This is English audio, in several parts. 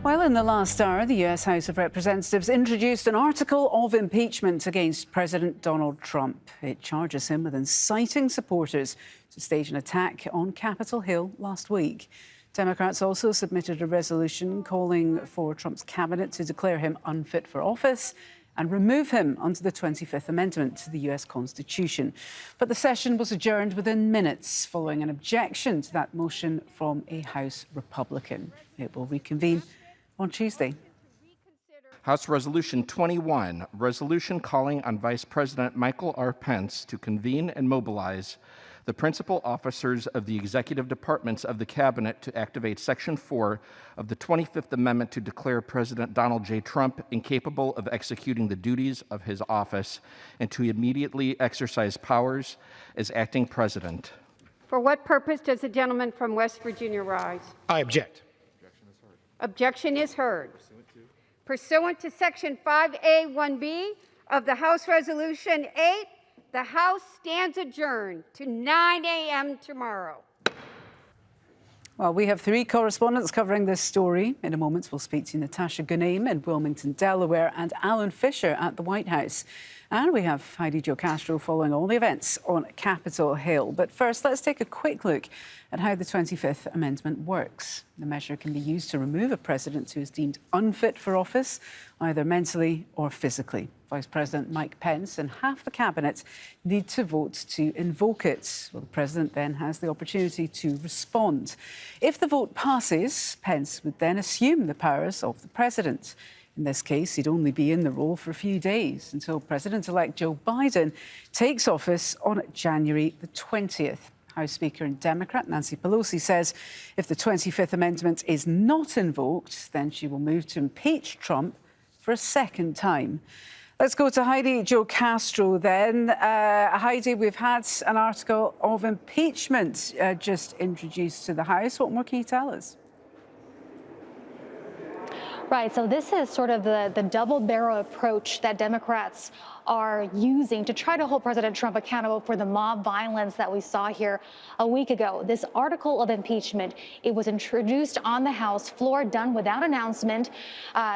Well, in the last hour, the US House of Representatives introduced an article of impeachment against President Donald Trump. It charges him with inciting supporters to stage an attack on Capitol Hill last week. Democrats also submitted a resolution calling for Trump's cabinet to declare him unfit for office and remove him under the 25th Amendment to the US Constitution. But the session was adjourned within minutes following an objection to that motion from a House Republican. It will reconvene on Tuesday. House Resolution 21, resolution calling on Vice President Michael R. Pence to convene and mobilize the principal officers of the executive departments of the cabinet to activate Section 4 of the 25th Amendment to declare President Donald J. Trump incapable of executing the duties of his office and to immediately exercise powers as acting president. For what purpose does the gentleman from West Virginia rise? I object. Objection is heard. Pursuant to Section 5A1B of the House Resolution 8, the House stands adjourned to 9 a.m. tomorrow. Well, we have three correspondents covering this story. In a moment, we'll speak to Natasha Ghanim in Wilmington, Delaware, and Alan Fisher at the White House. And we have Heidi Jo Castro following all the events on Capitol Hill. But first, let's take a quick look at how the 25th Amendment works. The measure can be used to remove a president who is deemed unfit for office, either mentally or physically. Vice President Mike Pence and half the cabinet need to vote to invoke it. Well, the president then has the opportunity to respond. If the vote passes, Pence would then assume the powers of the president. In this case, he'd only be in the role for a few days until President-elect Joe Biden takes office on January the 20th. House Speaker and Democrat Nancy Pelosi says if the 25th Amendment is not invoked, then she will move to impeach Trump for a second time. Let's go to Heidi Jo Castro then. Heidi, we've had an article of impeachment just introduced to the House. What more can you tell us? Right, so this is sort of the double-barrel approach that Democrats are using to try to hold President Trump accountable for the mob violence that we saw here a week ago. This article of impeachment, it was introduced on the House floor, done without announcement,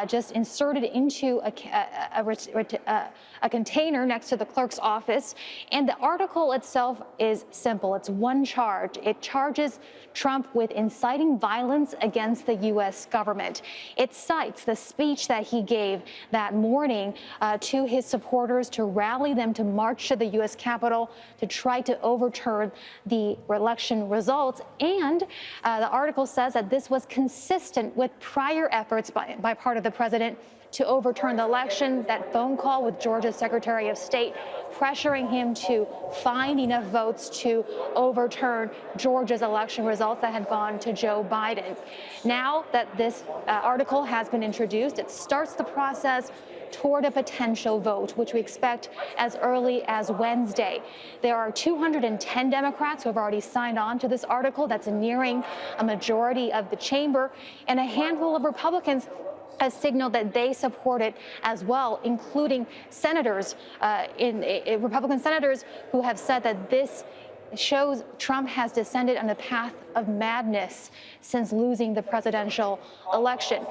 just inserted into a container next to the clerk's office. And the article itself is simple. It's one charge. It charges Trump with inciting violence against the U.S. government. It cites the speech that he gave that morning to his supporters to rally them to march to the U.S. Capitol to try to overturn the election results. And the article says that this was consistent with prior efforts by part of the president to overturn the election, that phone call with Georgia's Secretary of State pressuring him to find enough votes to overturn Georgia's election results that had gone to Joe Biden. Now that this article has been introduced, it starts the process toward a potential vote, which we expect as early as Wednesday. There are 210 Democrats who have already signed on to this article. That's nearing a majority of the chamber, and a handful of Republicans has signaled that they support it as well, including senators, Republican senators who have said that this shows Trump has descended on a path of madness since losing the presidential election.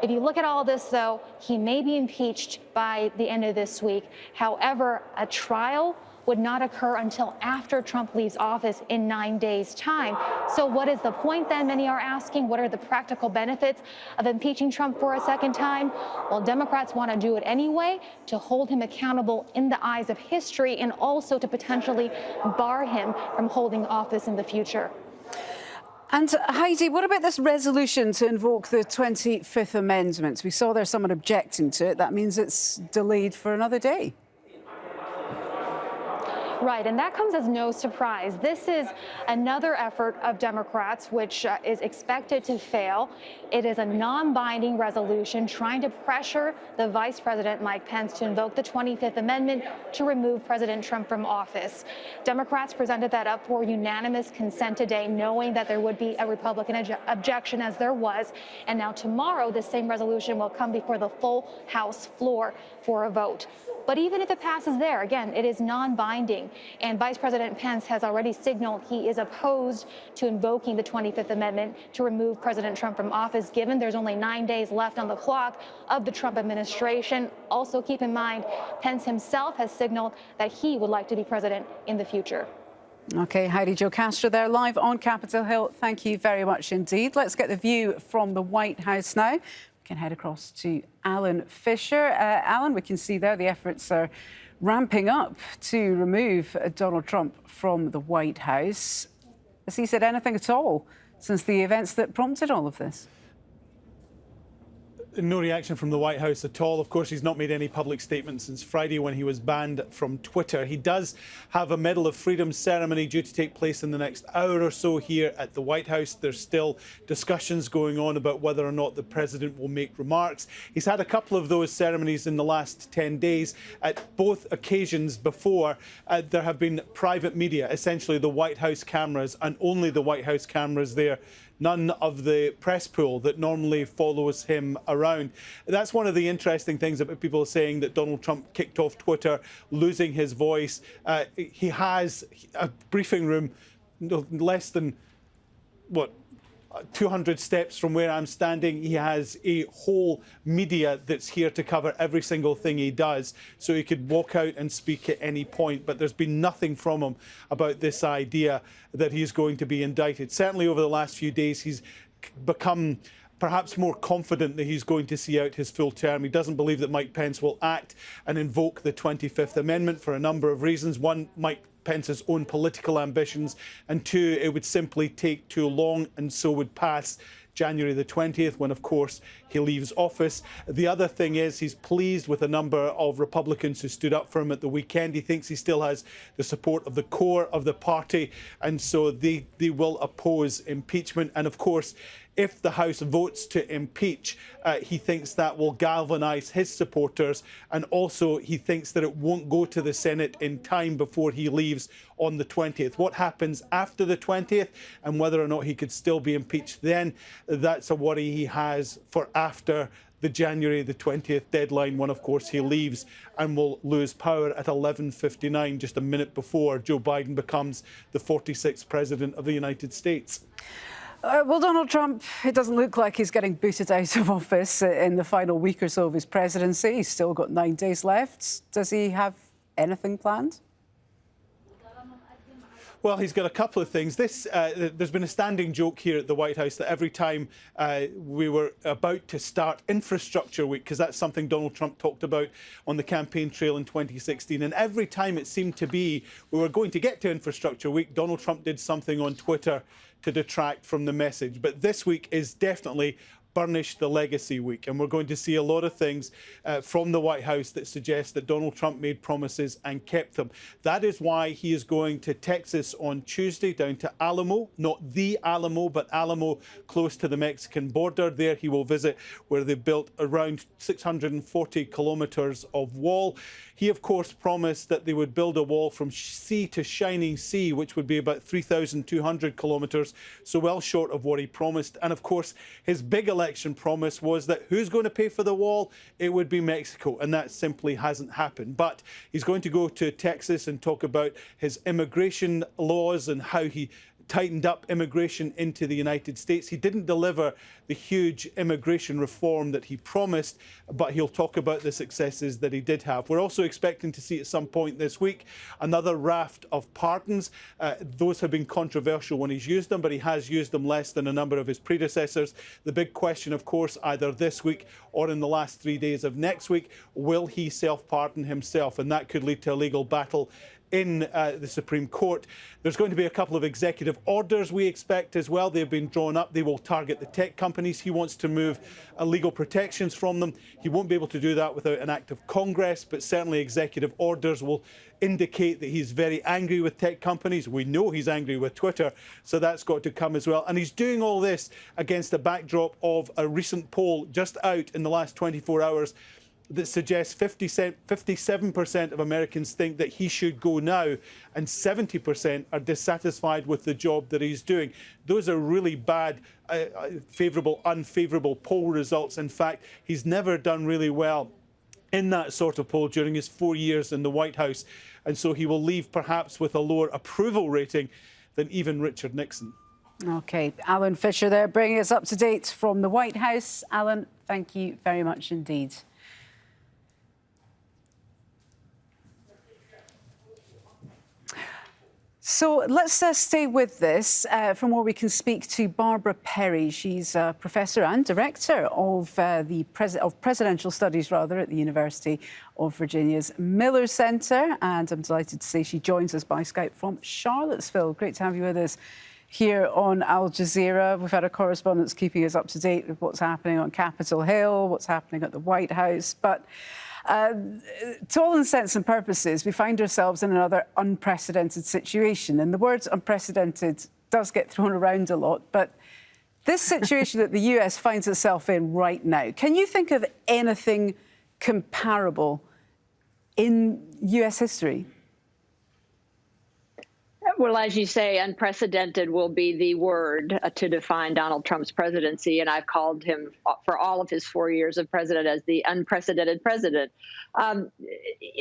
If you look at all this, though, he may be impeached by the end of this week. However, a trial would not occur until after Trump leaves office in 9 days' time. So what is the point then, many are asking? What are the practical benefits of impeaching Trump for a second time? Well, Democrats want to do it anyway to hold him accountable in the eyes of history and also to potentially bar him from holding office in the future. And Heidi, what about this resolution to invoke the 25th Amendment? We saw there's someone objecting to it. That means it's delayed for another day. Right, and that comes as no surprise. This is another effort of Democrats, which is expected to fail. It is a non-binding resolution trying to pressure the Vice President Mike Pence to invoke the 25th Amendment to remove President Trump from office. Democrats presented that up for unanimous consent today, knowing that there would be a Republican objection, as there was. And now tomorrow, the same resolution will come before the full House floor for a vote. But even if it passes there, again, it is non-binding. And Vice President Pence has already signaled he is opposed to invoking the 25th Amendment to remove President Trump from office, given there's only 9 days left on the clock of the Trump administration. Also, keep in mind, Pence himself has signaled that he would like to be president in the future. OK, Heidi Jo Castro there, live on Capitol Hill. Thank you very much indeed. Let's get the view from the White House now. We can head across to Alan Fisher. Alan, we can see there the efforts are ramping up to remove Donald Trump from the White House. Has he said anything at all since the events that prompted all of this? No reaction from the White House at all. Of course, he's not made any public statements since Friday when he was banned from Twitter. He does have a Medal of Freedom ceremony due to take place in the next hour or so here at the White House. There's still discussions going on about whether or not the president will make remarks. He's had a couple of those ceremonies in the last 10 days. At both occasions before, there have been private media, essentially the White House cameras, and only the White House cameras there. None of the press pool that normally follows him around. That's one of the interesting things about people saying that Donald Trump kicked off Twitter, losing his voice. He has a briefing room less than, 200 steps from where I'm standing. He has a whole media that's here to cover every single thing he does, so he could walk out and speak at any point. But there's been nothing from him about this idea that he's going to be indicted. Certainly over the last few days, he's become perhaps more confident that he's going to see out his full term. He doesn't believe that Mike Pence will act and invoke the 25th Amendment for a number of reasons. One, Mike Pence's own political ambitions, and two, it would simply take too long and so would pass January the 20th, when, of course, he leaves office. The other thing is he's pleased with a number of Republicans who stood up for him at the weekend. He thinks he still has the support of the core of the party, and so they will oppose impeachment. And, of course, if the House votes to impeach, he thinks that will galvanise his supporters, and also he thinks that it won't go to the Senate in time before he leaves on the 20th. What happens after the 20th and whether or not he could still be impeached then, that's a worry he has for after the January the 20th deadline, when, of course, he leaves and will lose power at 11:59, just a minute before Joe Biden becomes the 46th President of the United States. Well, Donald Trump, it doesn't look like he's getting booted out of office in the final week or so of his presidency. He's still got 9 days left. Does he have anything planned? Well, he's got a couple of things. There's been a standing joke here at the White House that every time we were about to start Infrastructure Week, because that's something Donald Trump talked about on the campaign trail in 2016, and every time it seemed to be we were going to get to Infrastructure Week, Donald Trump did something on Twitter to detract from the message. But this week is definitely Burnish the Legacy Week, and we're going to see a lot of things from the White House that suggest that Donald Trump made promises and kept them. That is why he is going to Texas on Tuesday, down to Alamo, not the Alamo, but Alamo close to the Mexican border. There he will visit where they built around 640 kilometres of wall. He, of course, promised that they would build a wall from sea to shining sea, which would be about 3,200 kilometres, so well short of what he promised. And, of course, his big election promise was that who's going to pay for the wall? It would be Mexico, and that simply hasn't happened. But he's going to go to Texas and talk about his immigration laws and how he tightened up immigration into the United States. He didn't deliver the huge immigration reform that he promised, but he'll talk about the successes that he did have. We're also expecting to see at some point this week another raft of pardons. Those have been controversial when he's used them, but he has used them less than a number of his predecessors. The big question, of course, either this week or in the last 3 days of next week, will he self-pardon himself? And that could lead to a legal battle in the Supreme Court. There's going to be a couple of executive orders we expect as well. They've been drawn up. They will target the tech companies. He wants to move legal protections from them. He won't be able to do that without an act of Congress, but certainly executive orders will indicate that he's very angry with tech companies. We know he's angry with Twitter, so that's got to come as well. And he's doing all this against a backdrop of a recent poll just out in the last 24 hours that suggests 57% of Americans think that he should go now, and 70% are dissatisfied with the job that he's doing. Those are really bad, favourable, unfavourable poll results. In fact, he's never done really well in that sort of poll during his 4 years in the White House. And so he will leave perhaps with a lower approval rating than even Richard Nixon. OK, Alan Fisher there bringing us up to date from the White House. Alan, thank you very much indeed. So let's stay with this from where we can speak to Barbara Perry. She's a professor and director of presidential studies, at the University of Virginia's Miller Center. And I'm delighted to say she joins us by Skype from Charlottesville. Great to have you with us here on Al Jazeera. We've had our correspondents keeping us up to date with what's happening on Capitol Hill, what's happening at the White House. But to all intents and purposes, we find ourselves in another unprecedented situation. And the word unprecedented does get thrown around a lot, but this situation that the US finds itself in right now, can you think of anything comparable in US history? Well, as you say, unprecedented will be the word to define Donald Trump's presidency. And I've called him for all of his 4 years of president as the unprecedented president.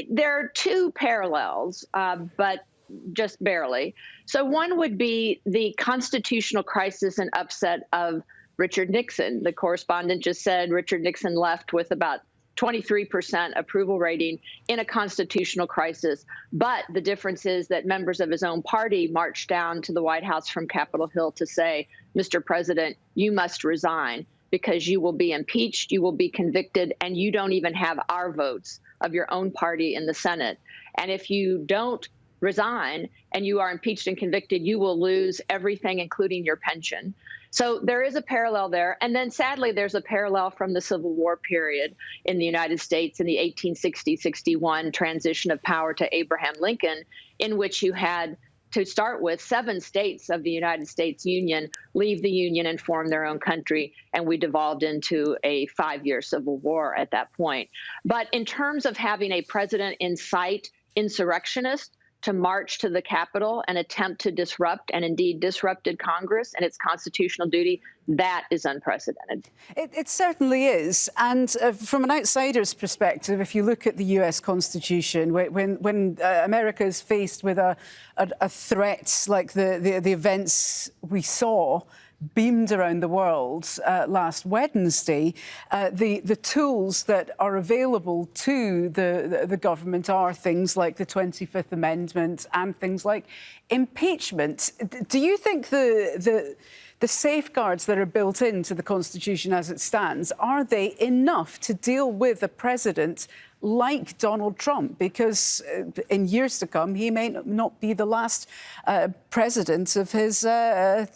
There are two parallels, but just barely. So one would be the constitutional crisis and upset of Richard Nixon. The correspondent just said Richard Nixon left with about 23% approval rating in a constitutional crisis. But the difference is that members of his own party marched down to the White House from Capitol Hill to say, Mr. President, you must resign because you will be impeached, you will be convicted, and you don't even have our votes of your own party in the Senate. And if you don't resign and you are impeached and convicted, you will lose everything, including your pension. So there is a parallel there. And then sadly, there's a parallel from the Civil War period in the United States in the 1860-61 transition of power to Abraham Lincoln, in which you had, to start with, 7 states of the United States Union leave the Union and form their own country. And we devolved into a 5-year civil war at that point. But in terms of having a president incite insurrectionists to march to the Capitol and attempt to disrupt, and indeed disrupted Congress and its constitutional duty, that is unprecedented. It certainly is. And from an outsider's perspective, if you look at the US Constitution, when America is faced with a threat like the events we saw beamed around the world last Wednesday, the tools that are available to the government are things like the 25th Amendment and things like impeachment. Do you think the safeguards that are built into the Constitution as it stands, are they enough to deal with a president like Donald Trump? Because in years to come, he may not be the last president of his type.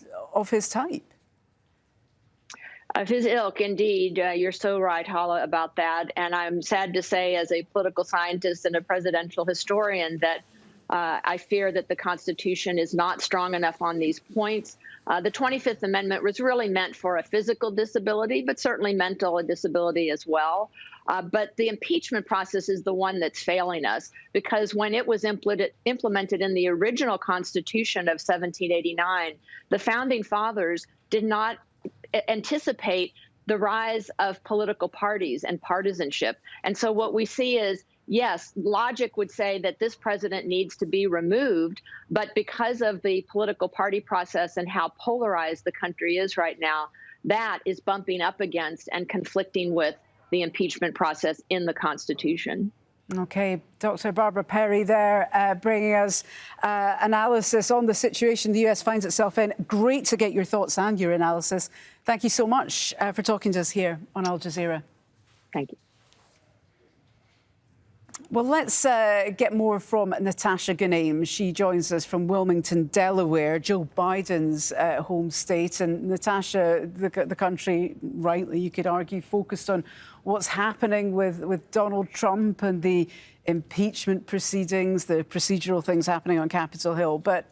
Of his ilk, indeed. You're so right, Hala, about that. And I'm sad to say, as a political scientist and a presidential historian, that I fear that the Constitution is not strong enough on these points. The 25th Amendment was really meant for a physical disability, but certainly mental disability as well. But the impeachment process is the one that's failing us, because when it was implemented in the original Constitution of 1789, the founding fathers did not anticipate the rise of political parties and partisanship. And so what we see is, yes, logic would say that this president needs to be removed, but because of the political party process and how polarized the country is right now, that is bumping up against and conflicting with the impeachment process in the Constitution. OK, Dr. Barbara Perry there bringing us analysis on the situation the US finds itself in. Great to get your thoughts and your analysis. Thank you so much for talking to us here on Al Jazeera. Thank you. Well, let's get more from Natasha Ghanim. She joins us from Wilmington, Delaware, Joe Biden's home state. And Natasha, the country, rightly, you could argue, focused on what's happening with Donald Trump and the impeachment proceedings, the procedural things happening on Capitol Hill. But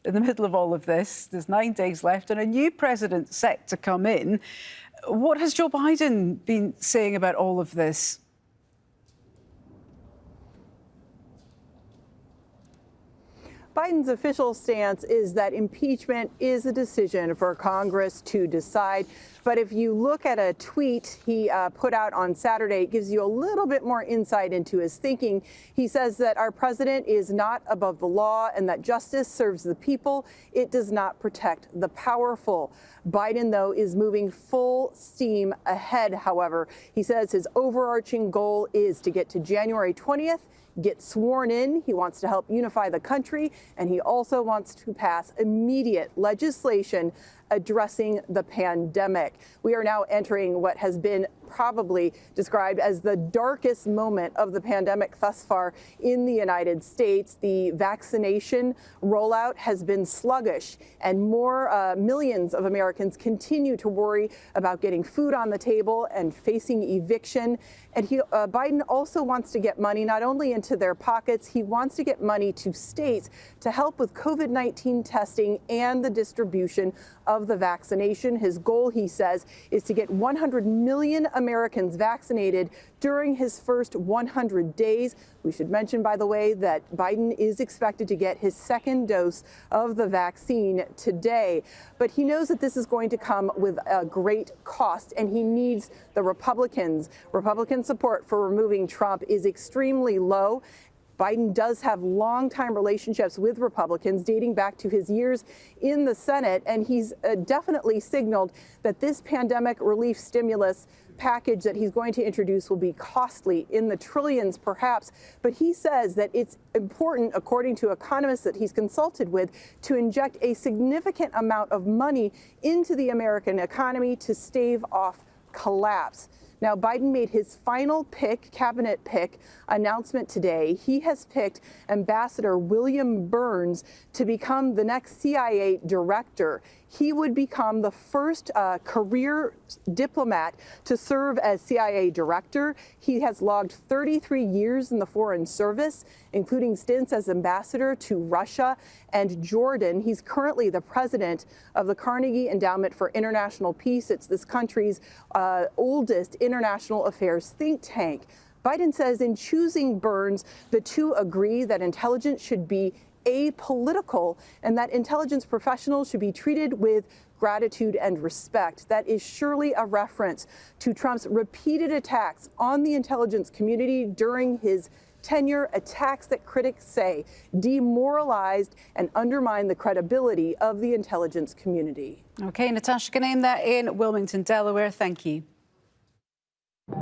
in the middle of all of this, there's 9 days left and a new president set to come in. What has Joe Biden been saying about all of this? Biden's official stance is that impeachment is a decision for Congress to decide. But if you look at a tweet he put out on Saturday, it gives you a little bit more insight into his thinking. He says that our president is not above the law and that justice serves the people. It does not protect the powerful. Biden, though, is moving full steam ahead, however. He says his overarching goal is to get to January 20th, get sworn in. He wants to help unify the country, and he also wants to pass immediate legislation addressing the pandemic. We are now entering what has been probably described as the darkest moment of the pandemic thus far in the United States. The vaccination rollout has been sluggish, and more millions of Americans continue to worry about getting food on the table and facing eviction. And Biden also wants to get money not only into their pockets, he wants to get money to states to help with COVID-19 testing and the distribution of the vaccination. His goal, he says, is to get 100 million Americans vaccinated during his first 100 days. We should mention, by the way, that Biden is expected to get his second dose of the vaccine today. But he knows that this is going to come with a great cost, and he needs the Republicans. Republican support for removing Trump is extremely low. Biden does have longtime relationships with Republicans dating back to his years in the Senate, and he's definitely signaled that this pandemic relief stimulus package that he's going to introduce will be costly, in the trillions perhaps. But he says that it's important, according to economists that he's consulted with, to inject a significant amount of money into the American economy to stave off collapse. Now, Biden made his final cabinet pick announcement today. He has picked Ambassador William Burns to become the next CIA director. He would become the first career diplomat to serve as CIA director. He has logged 33 years in the Foreign Service, including stints as ambassador to Russia and Jordan. He's currently the president of the Carnegie Endowment for International Peace. It's this country's oldest international affairs think tank. Biden says in choosing Burns, the two agree that intelligence should be apolitical and that intelligence professionals should be treated with gratitude and respect. That is surely a reference to Trump's repeated attacks on the intelligence community during his tenure, attacks that critics say demoralized and undermined the credibility of the intelligence community. Okay, Natasha Ghanim there in Wilmington, Delaware. Thank you.